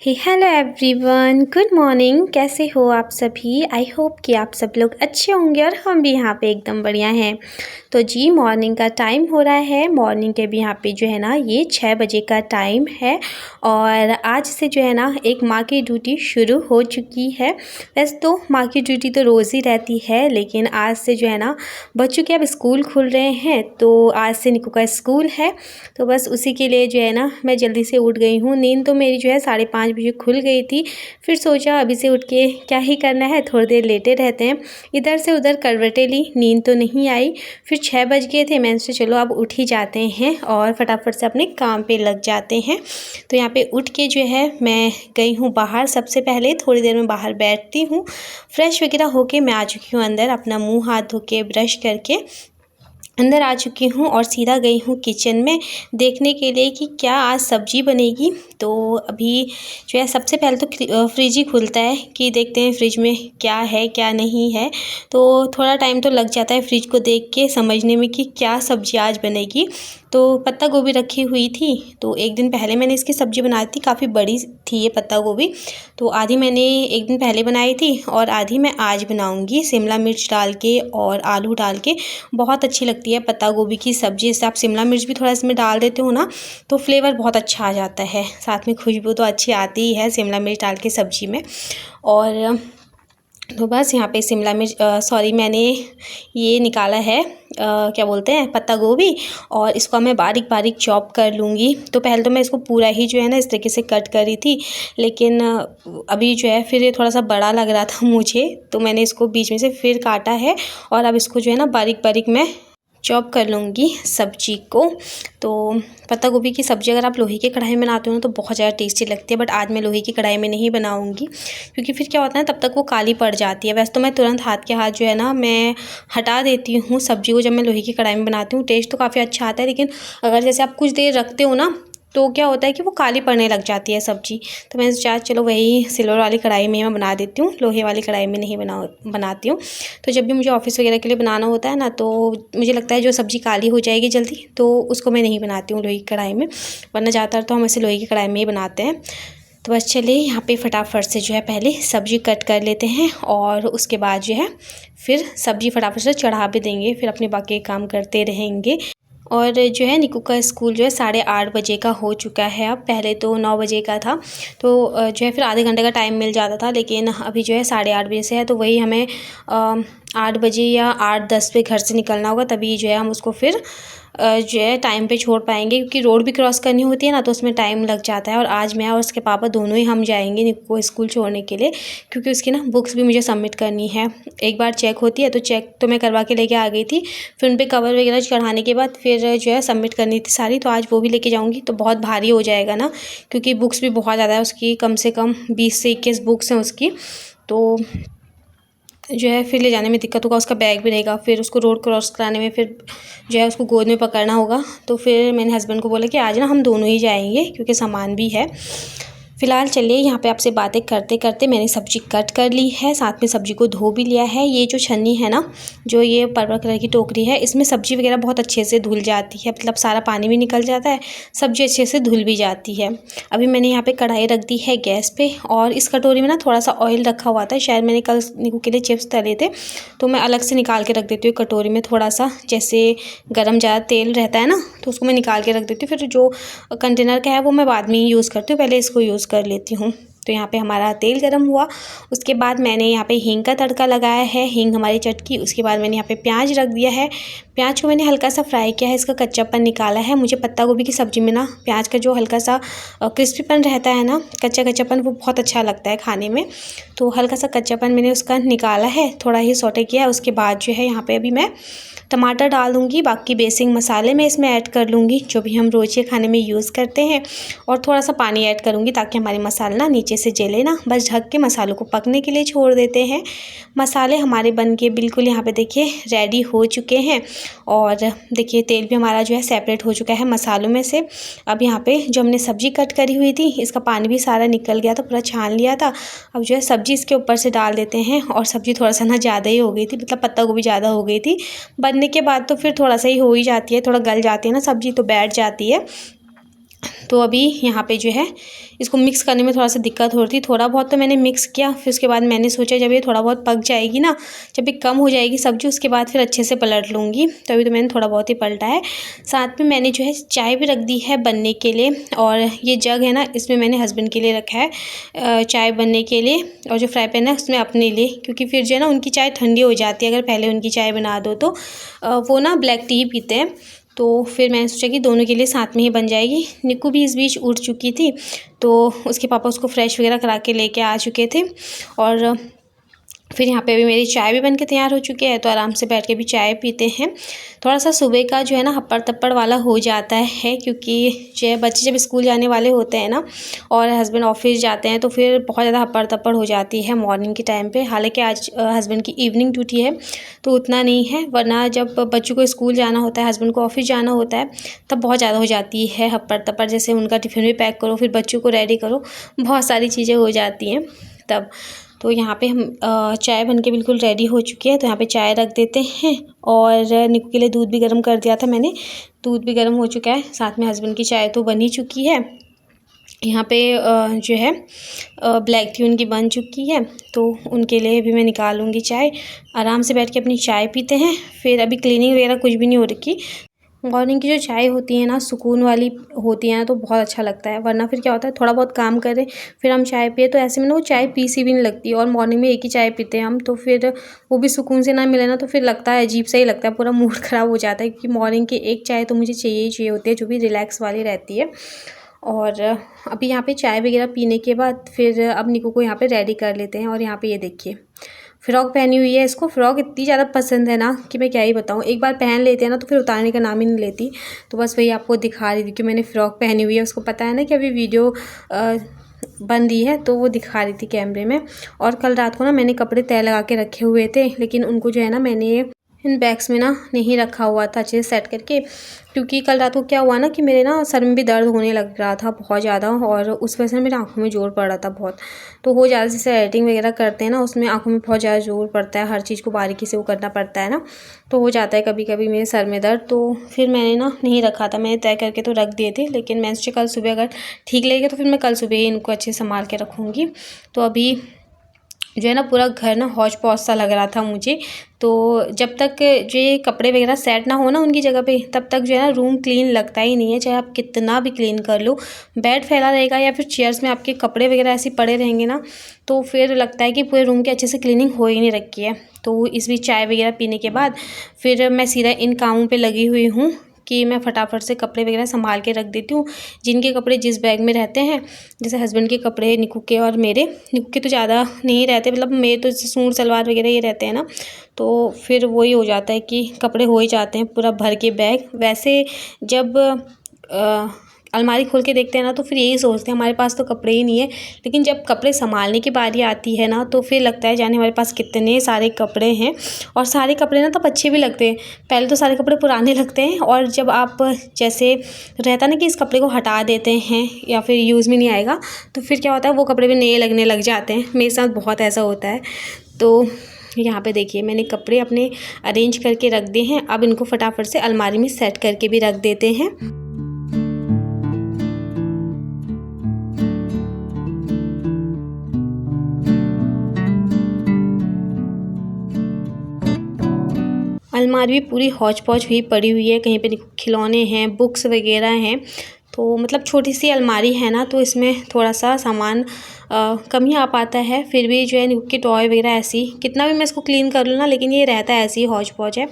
Hello everyone, good morning. कैसे हो आप सभी? आई होप कि आप सब लोग अच्छे होंगे और हम भी यहाँ पे एकदम बढ़िया हैं। तो जी मॉर्निंग का टाइम हो रहा है। मॉर्निंग के भी यहाँ पे जो है ना ये 6 बजे का टाइम है और आज से जो है ना एक माँ की ड्यूटी शुरू हो चुकी है। वैसे तो माँ की ड्यूटी तो रोज़ ही रहती है, लेकिन आज से जो है ना बच्चों के अब स्कूल खुल रहे हैं, तो आज से निकू का स्कूल है। तो बस उसी के लिए जो है ना मैं जल्दी से उठ गई हूँ। नींद तो मेरी जो है 5:30 बजे खुल गई थी। फिर सोचा अभी से उठ के क्या ही करना है, थोड़ी देर लेटे रहते हैं। इधर से उधर करवटें ली, नींद तो नहीं आई। फिर 6 बज गए थे। मैंने सोचा चलो अब उठ ही जाते हैं और फटाफट से अपने काम पे लग जाते हैं। तो यहाँ पे उठ के जो है मैं गई हूँ बाहर। सबसे पहले थोड़ी देर में बाहर बैठती हूँ, फ्रेश वगैरह होके मैं आ चुकी हूँ अंदर। अपना मुँह हाथ धो के ब्रश करके अंदर आ चुकी हूँ और सीधा गई हूँ किचन में देखने के लिए कि क्या आज सब्ज़ी बनेगी। तो अभी जो है सबसे पहले तो फ्रिज ही खुलता है कि देखते हैं फ्रिज में क्या है क्या नहीं है। तो थोड़ा टाइम तो लग जाता है फ्रिज को देख के समझने में कि क्या सब्ज़ी आज बनेगी। तो पत्ता गोभी रखी हुई थी, तो एक दिन पहले मैंने इसकी सब्ज़ी बनाई थी। काफ़ी बड़ी थी ये पत्ता गोभी, तो आधी मैंने एक दिन पहले बनाई थी और आधी मैं आज बनाऊंगी शिमला मिर्च डाल के और आलू डाल के। बहुत अच्छी लगती है पत्ता गोभी की सब्ज़ी। जैसे आप शिमला मिर्च भी थोड़ा इसमें डाल देते हो ना तो फ्लेवर बहुत अच्छा आ जाता है, साथ में खुशबू तो अच्छी आती ही है शिमला मिर्च डाल के सब्ज़ी में। और तो बस यहाँ पे शिमला मिर्च मैंने ये निकाला है क्या बोलते हैं पत्ता गोभी, और इसको मैं बारीक बारीक चॉप कर लूँगी। तो पहले तो मैं इसको पूरा ही जो है ना इस तरीके से कट करी थी, लेकिन अभी जो है फिर ये थोड़ा सा बड़ा लग रहा था मुझे, तो मैंने इसको बीच में से फिर काटा है और अब इसको जो है ना बारीक बारीक मैं चॉप कर लूँगी सब्जी को। तो पत्ता गोभी की सब्ज़ी अगर आप लोहे की कढ़ाई में बनाते हो ना तो बहुत ज़्यादा टेस्टी लगती है, बट आज मैं लोहे की कढ़ाई में नहीं बनाऊँगी क्योंकि फिर क्या होता है तब तक वो काली पड़ जाती है। वैसे तो मैं तुरंत हाथ के हाथ जो है ना मैं हटा देती हूँ सब्ज़ी को जब मैं लोहे की कढ़ाई में बनाती हूँ। टेस्ट तो काफ़ी अच्छा आता है, लेकिन अगर जैसे आप कुछ देर रखते हो ना तो क्या होता है कि वो काली पड़ने लग जाती है सब्ज़ी। तो मैंने सोचा चलो वही सिल्वर वाली कढ़ाई में मैं बना देती हूँ, लोहे वाली कढ़ाई में नहीं बनाती हूँ। तो जब भी मुझे ऑफ़िस वगैरह के लिए बनाना होता है ना तो मुझे लगता है जो सब्ज़ी काली हो जाएगी जल्दी, तो उसको मैं नहीं बनाती हूँ लोहे की कढ़ाई में, वरना ज़्यादातर तो हम ऐसे लोहे की कढ़ाई में ही बनाते हैं। तो बस चलिए यहाँ पे फटाफट से जो है पहले सब्ज़ी कट कर लेते हैं और उसके बाद जो है फिर सब्ज़ी फटाफट से चढ़ा भी देंगे, फिर अपने बाकी काम करते रहेंगे। और जो है निकू का स्कूल जो है 8:30 बजे का हो चुका है। अब पहले तो 9 बजे का था, तो जो है फिर आधे घंटे का टाइम मिल जाता था, लेकिन अभी जो है 8:30 बजे से है। तो वही हमें 8 बजे या 8:10 पे घर से निकलना होगा, तभी जो है हम उसको फिर जो है टाइम पे छोड़ पाएंगे, क्योंकि रोड भी क्रॉस करनी होती है ना तो उसमें टाइम लग जाता है। और आज मैं और उसके पापा दोनों ही हम जाएंगे निकू को स्कूल छोड़ने के लिए, क्योंकि उसकी ना बुक्स भी मुझे सबमिट करनी है। एक बार चेक होती है तो चेक तो मैं करवा के लेके आ गई थी, फिर उन पर कवर वगैरह चढ़ाने के बाद फिर जो है सबमिट करनी थी सारी, तो आज वो भी लेके जाऊँगी। तो बहुत भारी हो जाएगा ना, क्योंकि बुक्स भी बहुत ज़्यादा है उसकी, कम से कम 20 से 21 बुक्स हैं उसकी। तो जो है फिर ले जाने में दिक्कत होगा, उसका बैग भी रहेगा, फिर उसको रोड क्रॉस कराने में फिर जो है उसको गोद में पकड़ना होगा। तो फिर मैंने हस्बैंड को बोला कि आज ना हम दोनों ही जाएंगे क्योंकि सामान भी है। फ़िलहाल चलिए यहाँ पे आपसे बातें करते करते मैंने सब्ज़ी कट कर ली है, साथ में सब्ज़ी को धो भी लिया है। ये जो छन्नी है ना, जो ये पर्पल कलर की टोकरी है, इसमें सब्ज़ी वगैरह बहुत अच्छे से धुल जाती है, मतलब सारा पानी भी निकल जाता है, सब्ज़ी अच्छे से धुल भी जाती है। अभी मैंने यहाँ पे कढ़ाई रख दी है गैस पे और इस कटोरी में ना थोड़ा सा ऑयल रखा हुआ था। शायद मैंने कल निकू के लिए चिप्स तले थे, तो मैं अलग से निकाल के रख देती हूँ कटोरी में। थोड़ा सा जैसे गर्म ज़्यादा तेल रहता है ना तो उसको मैं निकाल के रख देती हूँ, फिर जो कंटेनर का है वो मैं बाद में ही यूज़ करती हूँ, पहले इसको यूज़ कर लेती हूँ। तो यहाँ पे हमारा तेल गरम हुआ, उसके बाद मैंने यहाँ पे हींग का तड़का लगाया है, हींग हमारी चटकी। उसके बाद मैंने यहाँ पे प्याज रख दिया है, प्याज को मैंने हल्का सा फ्राई किया है, इसका कच्चापन निकाला है। मुझे पत्ता गोभी की सब्ज़ी में ना प्याज का जो हल्का सा क्रिस्पीपन रहता है ना, कच्चा कच्चापन, वो बहुत अच्छा लगता है खाने में। तो हल्का सा कच्चापन मैंने उसका निकाला है, थोड़ा ही सौटे किया। उसके बाद जो है यहाँ पर अभी मैं टमाटर डाल दूँगी, बाकी बेसिक मसाले मैं इसमें ऐड कर लूँगी जो भी हम रोज़ के खाने में यूज़ करते हैं, और थोड़ा सा पानी ऐड करूँगी ताकि हमारे मसाला ना नीचे से जले ना। बस ढक के मसालों को पकने के लिए छोड़ देते हैं। मसाले हमारे बन के बिल्कुल यहाँ पे देखिए रेडी हो चुके हैं, और देखिए तेल भी हमारा जो है सेपरेट हो चुका है मसालों में से। अब यहाँ पे जो हमने सब्ज़ी कट करी हुई थी इसका पानी भी सारा निकल गया था, पूरा छान लिया था। अब जो है सब्ज़ी इसके ऊपर से डाल देते हैं, और सब्ज़ी थोड़ा सा ना ज़्यादा ही हो गई थी, मतलब पत्ता गोभी ज़्यादा हो गई थी। बनने के बाद तो फिर थोड़ा सा ही हो ही जाती है, थोड़ा गल जाती है ना सब्ज़ी तो बैठ जाती है। तो अभी यहाँ पे जो है इसको मिक्स करने में थोड़ा सा दिक्कत हो रही थी। थोड़ा बहुत तो मैंने मिक्स किया, फिर उसके बाद मैंने सोचा जब ये थोड़ा बहुत पक जाएगी ना, जब ये कम हो जाएगी सब्ज़ी, उसके बाद फिर अच्छे से पलट लूँगी। तो अभी तो मैंने थोड़ा बहुत ही पलटा है। साथ में मैंने जो है चाय भी रख दी है बनने के लिए, और ये जग है ना, इसमें मैंने हस्बैंड के लिए रखा है चाय बनने के लिए, और जो फ्राई पैन है उसमें अपने लिए, क्योंकि फिर जो है ना उनकी चाय ठंडी हो जाती है अगर पहले उनकी चाय बना दो तो। वो ना ब्लैक टी ही पीते हैं, तो फिर मैंने सोचा कि दोनों के लिए साथ में ही बन जाएगी। निक्कू भी इस बीच उठ चुकी थी, तो उसके पापा उसको फ्रेश वगैरह करा के लेके आ चुके थे, और फिर यहाँ पे अभी मेरी चाय भी बन के तैयार हो चुकी है। तो आराम से बैठ के भी चाय पीते हैं। थोड़ा सा सुबह का जो है ना हप्पड़ तप्पड़ वाला हो जाता है, क्योंकि जो बच्चे जब स्कूल जाने वाले होते हैं ना और हस्बैंड ऑफिस जाते हैं, तो फिर बहुत ज़्यादा हप्पड़ तप्पड़ हो जाती है मॉर्निंग के टाइम पे। हालांकि आज हस्बैंड की इवनिंग ड्यूटी है तो उतना नहीं है, वरना जब बच्चों को स्कूल जाना होता है, हस्बैंड को ऑफिस जाना होता है, तब बहुत ज़्यादा हो जाती है हप्पड़ तप्पड़। जैसे उनका टिफ़िन भी पैक करो, फिर बच्चों को रेडी करो, बहुत सारी चीज़ें हो जाती हैं तब। तो यहाँ पे हम चाय बनके बिल्कुल रेडी हो चुकी है, तो यहाँ पे चाय रख देते हैं। और निक्कू के लिए दूध भी गर्म कर दिया था मैंने, दूध भी गर्म हो चुका है। साथ में हस्बैंड की चाय तो बन ही चुकी है। यहाँ पे जो है ब्लैक टी उनकी बन चुकी है, तो उनके लिए भी मैं निकालूंगी चाय। आराम से बैठ के अपनी चाय पीते हैं। फिर अभी क्लीनिंग वगैरह कुछ भी नहीं हो रखी। मॉर्निंग की जो चाय होती है ना, सुकून वाली होती है ना, तो बहुत अच्छा लगता है। वरना फिर क्या होता है, थोड़ा बहुत काम करें फिर हम चाय पिए, तो ऐसे में ना वो चाय पी सी भी नहीं लगती। और मॉर्निंग में एक ही चाय पीते हैं हम, तो फिर वो भी सुकून से ना मिले ना, तो फिर लगता है अजीब सा ही लगता है, पूरा मूड ख़राब हो जाता है। क्योंकि मॉर्निंग की एक चाय तो मुझे चाहिए ही चाहिए होती है, जो भी रिलैक्स वाली रहती है। और अभी यहाँ पे चाय वगैरह पीने के बाद फिर अब निक्कू को यहाँ पे रेडी कर लेते हैं। और यहाँ पे ये देखिए फ़्रॉक पहनी हुई है। इसको फ़्रॉक इतनी ज़्यादा पसंद है ना कि मैं क्या ही बताऊँ। एक बार पहन लेते हैं ना तो फिर उतारने का नाम ही नहीं लेती। तो बस वही आपको दिखा रही थी कि मैंने फ़्रॉक पहनी हुई है। उसको पता है ना कि अभी वीडियो बन रही है, तो वो दिखा रही थी कैमरे में। और कल रात को ना मैंने कपड़े तय लगा के रखे हुए थे, लेकिन उनको जो है ना मैंने इन बैग्स में ना नहीं रखा हुआ था अच्छे से सेट करके। क्योंकि कल रात को क्या हुआ ना कि मेरे ना सर में भी दर्द होने लग रहा था बहुत ज़्यादा, और उस वजह से मेरी आंखों में जोर पड़ रहा था बहुत। तो हो ज़्यादा जैसे एडिटिंग वगैरह करते हैं ना, उसमें आंखों में बहुत ज़्यादा जोर पड़ता है, हर चीज़ को बारीकी से वो करना पड़ता है ना, तो हो जाता है कभी कभी मेरे सर में दर्द। तो फिर मैंने ना नहीं रखा था, मैंने तय करके तो रख दिए थे, लेकिन मैं सोचा कल सुबह अगर ठीक लगेगा तो फिर मैं कल सुबह ही इनको अच्छे से संभाल के रखूँगी। तो अभी जो है ना पूरा घर ना हौच पौच सा लग रहा था मुझे। तो जब तक जो ये कपड़े वगैरह सेट ना हो ना उनकी जगह पे, तब तक जो है ना रूम क्लीन लगता ही नहीं है। चाहे आप कितना भी क्लीन कर लो, बेड फैला रहेगा या फिर चेयर्स में आपके कपड़े वगैरह ऐसे पड़े रहेंगे ना, तो फिर लगता है कि पूरे रूम की अच्छे से क्लीनिंग हो ही नहीं रखी है। तो इस बीच चाय वगैरह पीने के बाद फिर मैं सीधा इन कामों पर लगी हुई हूँ कि मैं फटाफट से कपड़े वगैरह संभाल के रख देती हूँ। जिनके कपड़े जिस बैग में रहते हैं, जैसे हस्बैंड के कपड़े, निक्कू के और मेरे। निक्कू के तो ज़्यादा नहीं रहते, मतलब मेरे तो जैसे सूट सलवार वगैरह ये रहते हैं ना, तो फिर वही हो जाता है कि कपड़े हो ही जाते हैं पूरा भर के बैग। वैसे जब अलमारी खोल के देखते हैं ना, तो फिर यही सोचते हैं हमारे पास तो कपड़े ही नहीं है। लेकिन जब कपड़े संभालने की बारी आती है ना, तो फिर लगता है जाने हमारे पास कितने सारे कपड़े हैं। और सारे कपड़े ना तब अच्छे भी लगते हैं। पहले तो सारे कपड़े पुराने लगते हैं, और जब आप जैसे रहता ना कि इस कपड़े को हटा देते हैं या फिर यूज़ में नहीं आएगा, तो फिर क्या होता है वो कपड़े भी नए लगने लग जाते हैं। मेरे साथ बहुत ऐसा होता है। तो यहाँ पे देखिए मैंने कपड़े अपने अरेंज करके रख दिए हैं। अब इनको फटाफट से अलमारी में सेट करके भी रख देते हैं। अलमारी भी पूरी हौच पौच हुई पड़ी हुई है। कहीं पे खिलौने हैं, बुक्स वगैरह हैं। तो मतलब छोटी सी अलमारी है ना, तो इसमें थोड़ा सा सामान कम ही आ पाता है। फिर भी जो है निक्कू के टॉय वगैरह ऐसी, कितना भी मैं इसको क्लीन कर लूँ ना, लेकिन ये रहता है ऐसे ही हौच पौच है।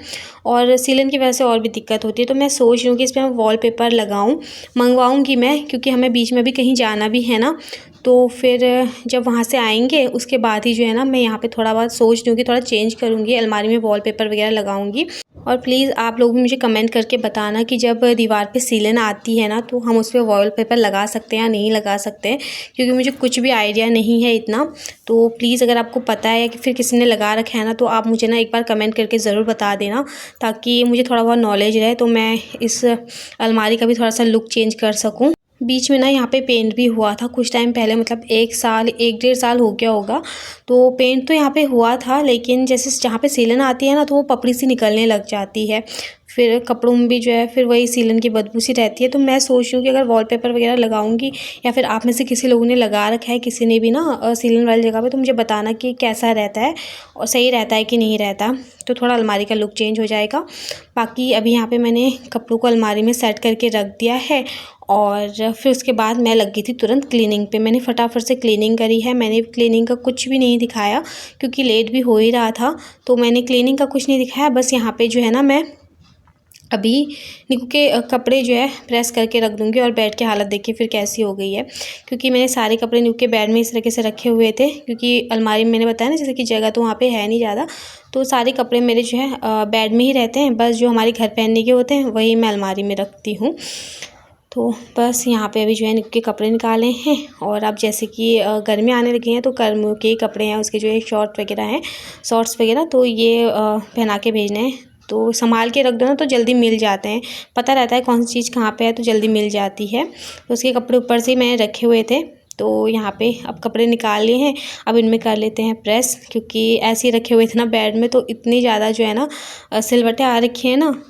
और सीलन की वजह से और भी दिक्कत होती है। तो मैं सोच रही हूँ कि इस पर मैं वॉलपेपर लगाऊँ, मंगवाऊँगी मैं, क्योंकि हमें बीच में भी कहीं जाना भी है ना। तो फिर जब वहाँ से आएंगे उसके बाद ही जो है ना मैं यहाँ पे थोड़ा बहुत सोच रही हूँ कि थोड़ा चेंज करूँगी, अलमारी में वॉलपेपर वगैरह लगाऊँगी। और प्लीज़ आप लोग भी मुझे कमेंट करके बताना कि जब दीवार पे सीलन आती है ना, तो हम उस पर वॉलपेपर लगा सकते हैं या नहीं लगा सकते हैं, क्योंकि मुझे कुछ भी आइडिया नहीं है इतना। तो प्लीज़ अगर आपको पता है या कि फिर किसी ने लगा रखा है ना, तो आप मुझे ना एक बार कमेंट करके ज़रूर बता देना, ताकि मुझे थोड़ा बहुत नॉलेज रहे, तो मैं इस अलमारी का भी थोड़ा सा लुक चेंज कर सकूँ। बीच में ना यहाँ पे पेंट भी हुआ था कुछ टाइम पहले, मतलब 1 साल 1 डेढ़ साल हो गया होगा। तो पेंट तो यहाँ पे हुआ था, लेकिन जैसे जहाँ पे सीलन आती है ना तो वो पपड़ी सी निकलने लग जाती है, फिर कपड़ों में भी जो है फिर वही सीलन की बदबू सी रहती है। तो मैं सोच रही हूँ कि अगर वॉलपेपर वगैरह लगाऊंगी, या फिर आप में से किसी लोगों ने लगा रखा है किसी ने भी ना सीलन वाली जगह पे, तो मुझे बताना कि कैसा रहता है और सही रहता है कि नहीं रहता। तो थोड़ा अलमारी का लुक चेंज हो जाएगा। बाकी अभी यहाँ पे मैंने कपड़ों को अलमारी में सेट करके रख दिया है, और फिर उसके बाद मैं लग गई थी तुरंत क्लीनिंग पे। मैंने फटाफट से क्लीनिंग करी है। मैंने क्लीनिंग का कुछ भी नहीं दिखाया क्योंकि लेट भी हो ही रहा था, तो मैंने क्लीनिंग का कुछ नहीं दिखाया। बस यहाँ पे जो है ना मैं अभी निक्कू के कपड़े जो है प्रेस करके रख दूँगी, और बेड की हालत देखिए फिर कैसी हो गई है, क्योंकि मैंने सारे कपड़े निक्कू के बेड में इस तरीके से रखे हुए थे, क्योंकि अलमारी में मैंने बताया ना जैसे कि जगह तो वहाँ पे है नहीं ज़्यादा, तो सारे कपड़े मेरे जो है बेड में ही रहते हैं। बस जो हमारे घर पहनने के होते हैं वही मैं अलमारी में रखती हूँ। तो बस यहाँ पे अभी जो है निक्कू के कपड़े निकाले हैं, और अब जैसे कि गर्मी आने लगी हैं तो गर्मियों के कपड़े हैं उसके जो है शॉर्ट वगैरह हैं, शॉर्ट्स वगैरह, तो ये पहना के भेजने हैं। तो संभाल के रख दो ना तो जल्दी मिल जाते हैं, पता रहता है कौन सी चीज़ कहाँ पे है तो जल्दी मिल जाती है। तो उसके कपड़े ऊपर से मैंने रखे हुए थे, तो यहाँ पे अब कपड़े निकाल लिए हैं। अब इनमें कर लेते हैं प्रेस, क्योंकि ऐसे ही रखे हुए थे ना बेड में, तो इतनी ज़्यादा जो है ना सिलवटें आ रखी हैं ना,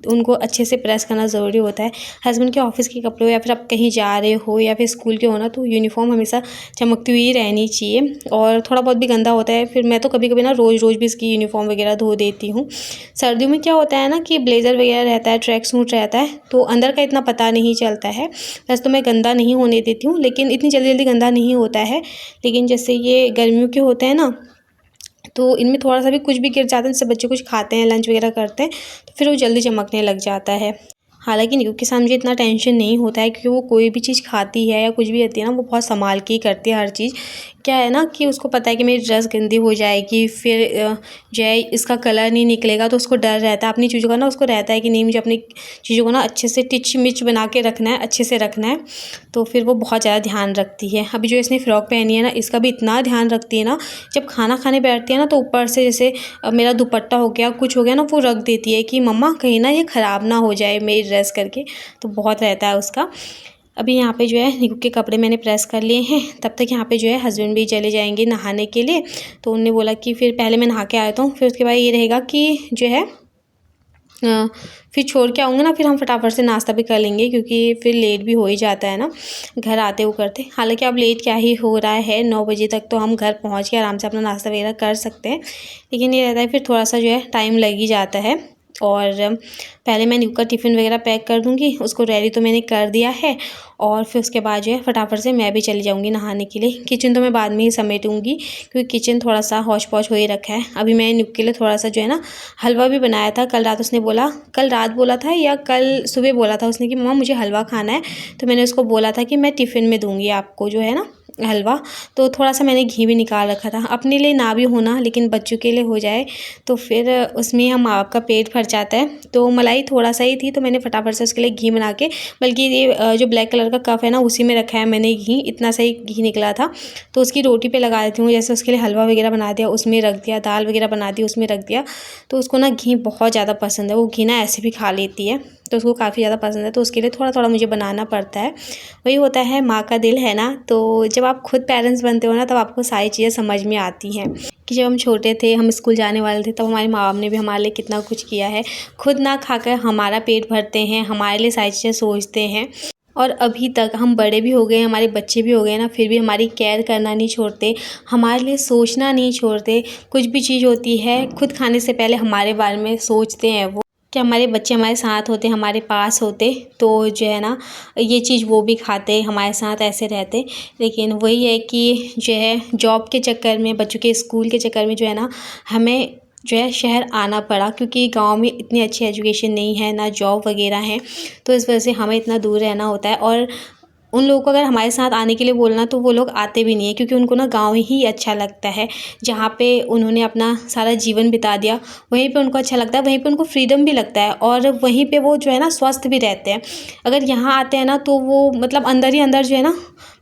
उनको अच्छे से प्रेस करना ज़रूरी होता है। हस्बैंड के ऑफिस के कपड़े हो या फिर आप कहीं जा रहे हो या फिर स्कूल के हो ना, तो यूनिफॉर्म हमेशा चमकती हुई रहनी चाहिए, और थोड़ा बहुत भी गंदा होता है फिर मैं तो कभी कभी ना रोज़ रोज़ भी इसकी यूनिफॉर्म वगैरह धो देती हूँ। सर्दियों में क्या होता है ना कि ब्लेज़र वगैरह रहता है, ट्रैक सूट रहता है, तो अंदर का इतना पता नहीं चलता है। वैसे तो मैं गंदा नहीं होने देती हूँ, लेकिन इतनी जल्दी जल्दी गंदा नहीं होता है। लेकिन जैसे ये गर्मियों के होते हैं ना, तो इनमें थोड़ा सा भी कुछ भी गिर जाता है, जैसे बच्चे कुछ खाते हैं लंच वगैरह करते हैं तो फिर वो जल्दी चमकने लग जाता है। हालांकि निक्कू के साथ मुझे इतना टेंशन नहीं होता है, क्योंकि वो कोई भी चीज़ खाती है या कुछ भी रहती है ना वो बहुत संभाल के ही करती है हर चीज़। क्या है ना कि उसको पता है कि मेरी ड्रेस गंदी हो जाएगी, फिर जो है इसका कलर नहीं निकलेगा, तो उसको डर रहता है अपनी चीज़ों का ना, उसको रहता है कि नहीं मुझे अपनी चीज़ों को ना अच्छे से टिच मिच बना के रखना है, अच्छे से रखना है। तो फिर वो बहुत ज़्यादा ध्यान रखती है। अभी जो इसने फ़्रॉक पहनी है ना, इसका भी इतना ध्यान रखती है ना, जब खाना खाने बैठती है ना तो ऊपर से जैसे मेरा दुपट्टा हो गया कुछ हो गया ना, वो रख देती है कि मम्मा कहीं ना ये ख़राब ना हो जाए मेरी ड्रेस करके, तो बहुत रहता है उसका। अभी यहाँ पे जो है निक्कू के कपड़े मैंने प्रेस कर लिए हैं, तब तक यहाँ पे जो है हस्बैंड भी चले जाएंगे नहाने के लिए। तो उन्होंने बोला कि फिर पहले मैं नहा के आता हूँ, फिर उसके बाद ये रहेगा कि जो है फिर छोड़ के आऊँगा ना, फिर हम फटाफट से नाश्ता भी कर लेंगे, क्योंकि फिर लेट भी हो ही जाता है ना घर आते वो करते। हालांकि अब लेट क्या ही हो रहा है, 9 बजे तक तो हम घर पहुँच के आराम से अपना नाश्ता वगैरह कर सकते हैं, लेकिन ये रहता है फिर थोड़ा सा जो है टाइम लग ही जाता है। और पहले मैं निक्कू का टिफ़िन वगैरह पैक कर दूँगी, उसको रेडी तो मैंने कर दिया है, और फिर उसके बाद जो है फटाफट से मैं भी चली जाऊँगी नहाने के लिए। किचन तो मैं बाद में ही समेटूँगी, क्योंकि किचन थोड़ा सा हौच पौच हो ही रखा है। अभी मैंने निक्कू के लिए थोड़ा सा जो है ना हलवा भी बनाया था। कल रात उसने बोला, कल रात बोला था या कल सुबह बोला था उसने कि मम्मा मुझे हलवा खाना है, तो मैंने उसको बोला था कि मैं टिफ़िन में दूँगी आपको जो है ना हलवा। तो थोड़ा सा मैंने घी भी निकाल रखा था, अपने लिए ना भी होना लेकिन बच्चों के लिए हो जाए, तो फिर उसमें हम माँ बाप का पेट भर जाता है। तो मलाई थोड़ा सा ही थी, तो मैंने फटाफट से उसके लिए घी बना के, बल्कि ये जो ब्लैक कलर का कप है ना उसी में रखा है मैंने घी, इतना सा ही घी निकला था, तो उसकी रोटी पे लगा देती हूँ। जैसे उसके लिए हलवा वगैरह बना दिया उसमें रख दिया, दाल वगैरह बना दी उसमें रख दिया, तो उसको ना घी बहुत ज़्यादा पसंद है, वो घी ना ऐसे भी खा लेती है, तो उसको काफ़ी ज़्यादा पसंद है, तो उसके लिए थोड़ा थोड़ा मुझे बनाना पड़ता है। वही होता है माँ का दिल है ना, तो जब आप खुद पेरेंट्स बनते हो ना तब आपको सारी चीज़ें समझ में आती हैं कि जब हम छोटे थे, हम स्कूल जाने वाले थे, तब हमारे माँ बाप ने भी हमारे लिए कितना कुछ किया है, खुद ना खाकर हमारा पेट भरते हैं, हमारे लिए सारी चीज़ें सोचते हैं। और अभी तक हम बड़े भी हो गए, हमारे बच्चे भी हो गए ना, फिर भी हमारी केयर करना नहीं छोड़ते, हमारे लिए सोचना नहीं छोड़ते। कुछ भी चीज़ होती है खुद खाने से पहले हमारे बारे में सोचते हैं वो, कि हमारे बच्चे हमारे साथ होते, हमारे पास होते, तो जो है ना ये चीज़ वो भी खाते, हमारे साथ ऐसे रहते। लेकिन वही है कि जो है जॉब के चक्कर में, बच्चों के स्कूल के चक्कर में जो है ना हमें जो है शहर आना पड़ा, क्योंकि गांव में इतनी अच्छी एजुकेशन नहीं है, ना जॉब वगैरह है, तो इस वजह से हमें इतना दूर रहना होता है। और उन लोगों को अगर हमारे साथ आने के लिए बोलना तो वो लोग आते भी नहीं है, क्योंकि उनको ना गांव ही अच्छा लगता है, जहाँ पे उन्होंने अपना सारा जीवन बिता दिया, वहीं पे उनको अच्छा लगता है, वहीं पे उनको फ्रीडम भी लगता है, और वहीं पे वो जो है ना स्वस्थ भी रहते हैं। अगर यहाँ आते हैं ना तो वो मतलब अंदर ही अंदर जो है ना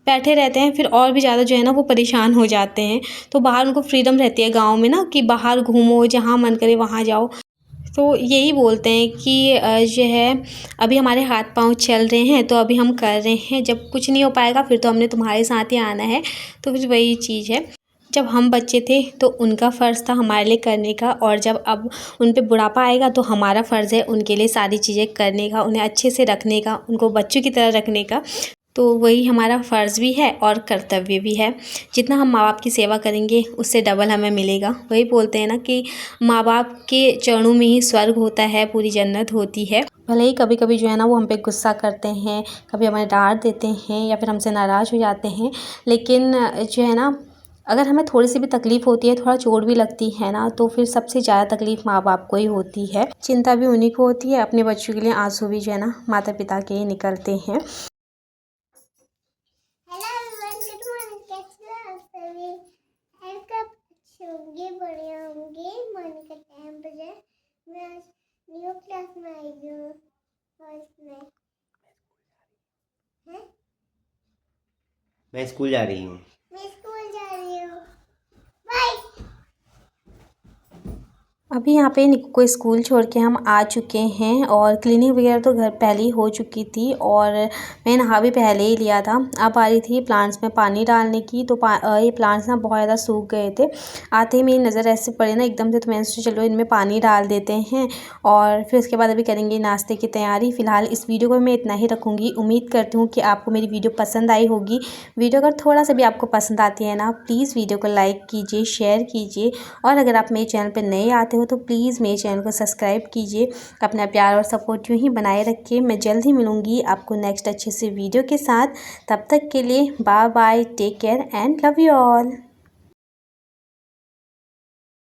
बैठे रहते हैं, फिर और भी ज़्यादा जो है ना वो परेशान हो जाते हैं। तो बाहर उनको फ्रीडम रहती है गाँव में ना, कि बाहर घूमो, जहाँ मन करे वहाँ जाओ। तो यही बोलते हैं कि जो है अभी हमारे हाथ पाँव चल रहे हैं तो अभी हम कर रहे हैं, जब कुछ नहीं हो पाएगा फिर तो हमने तुम्हारे साथ ही आना है। तो फिर वही चीज़ है, जब हम बच्चे थे तो उनका फ़र्ज़ था हमारे लिए करने का, और जब अब उन पे बुढ़ापा आएगा तो हमारा फ़र्ज़ है उनके लिए सारी चीज़ें करने का, उन्हें अच्छे से रखने का, उनको बच्चों की तरह रखने का। तो वही हमारा फ़र्ज़ भी है और कर्तव्य भी है। जितना हम माँ बाप की सेवा करेंगे उससे डबल हमें मिलेगा। वही बोलते हैं ना कि माँ बाप के चरणों में ही स्वर्ग होता है, पूरी जन्नत होती है। भले ही कभी कभी जो है ना वो हम पे गुस्सा करते हैं, कभी हमें डांट देते हैं या फिर हमसे नाराज़ हो जाते हैं, लेकिन जो है ना अगर हमें थोड़ी सी भी तकलीफ़ होती है, थोड़ा चोट भी लगती है ना, तो फिर सबसे ज़्यादा तकलीफ़ माँ बाप को ही होती है। चिंता भी उन्हीं को होती है, अपने बच्चों के लिए आंसू भी जो है ना माता पिता के ही निकलते हैं। होंगे बढ़िया होंगे। मॉर्निंग का टाइम बजे मैं न्यू क्लास में आई हूँ और मैं स्कूल जा रही हूँ। बाय। अभी यहाँ पे निक्कू को स्कूल छोड़ के हम आ चुके हैं और क्लीनिंग वगैरह तो घर पहले ही हो चुकी थी और मैं नहा भी पहले ही लिया था। अब आ रही थी प्लांट्स में पानी डालने की, तो ये प्लांट्स ना बहुत ज़्यादा सूख गए थे। आते ही मेरी नज़र ऐसे पड़े ना एकदम से, तो मैंने सोचा चलो इनमें पानी डाल देते हैं और फिर उसके बाद अभी करेंगे नाश्ते की तैयारी। फ़िलहाल इस वीडियो को मैं इतना ही रखूँगी। उम्मीद करती हूँ कि आपको मेरी वीडियो पसंद आई होगी। वीडियो अगर थोड़ा सा भी आपको पसंद आती है ना, प्लीज़ वीडियो को लाइक कीजिए, शेयर कीजिए, और अगर आप मेरे चैनल पर नए आते हो तो प्लीज़ मेरे चैनल को सब्सक्राइब कीजिए। अपना प्यार और सपोर्ट यूँ ही बनाए रखिए। मैं जल्द ही मिलूँगी आपको नेक्स्ट अच्छे से वीडियो के साथ। तब तक के लिए bye bye, take care and love you all.